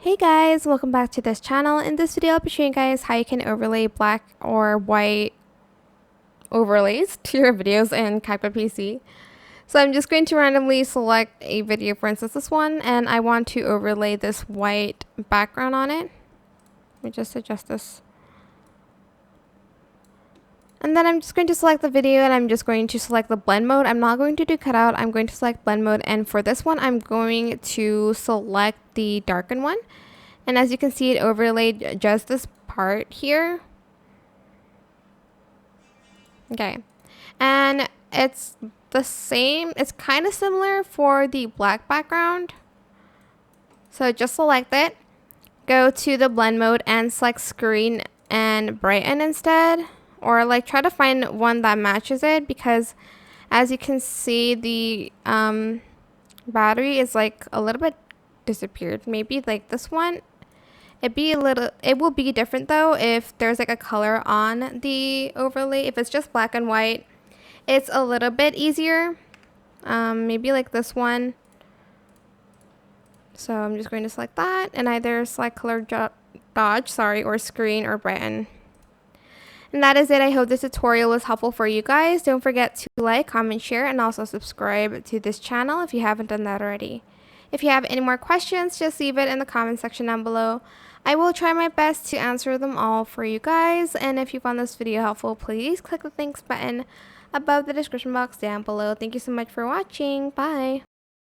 Hey guys, welcome back to this channel. In this video, I'll be showing you guys how you can overlay black or white overlays to your videos in CapCut PC. So I'm just going to randomly select a video, for instance this one, and I want to overlay this white background on it. Let me just adjust this. And then I'm just going to select the video and I'm just going to select the blend mode. I'm not going to do cutout, I'm going to select blend mode, and for this one I'm going to select the darken one. And as you can see, it overlaid just this part here. Okay. And it's the same, it's kind of similar for the black background. So just select it, go to the blend mode and select screen and brighten instead. Or like try to find one that matches it, because as you can see, the battery is like a little bit disappeared. Maybe like this one. It will be different though if there's like a color on the overlay. If it's just black and white, it's a little bit easier. Maybe like this one. So I'm just going to select that and either select color dodge, or screen or brighten. And that is it. I hope this tutorial was helpful for you guys. Don't forget to like, comment, share, and also subscribe to this channel if you haven't done that already. If you have any more questions, just leave it in the comment section down below. I will try my best to answer them all for you guys. And if you found this video helpful, please click the thanks button above the description box down below. Thank you so much for watching. Bye.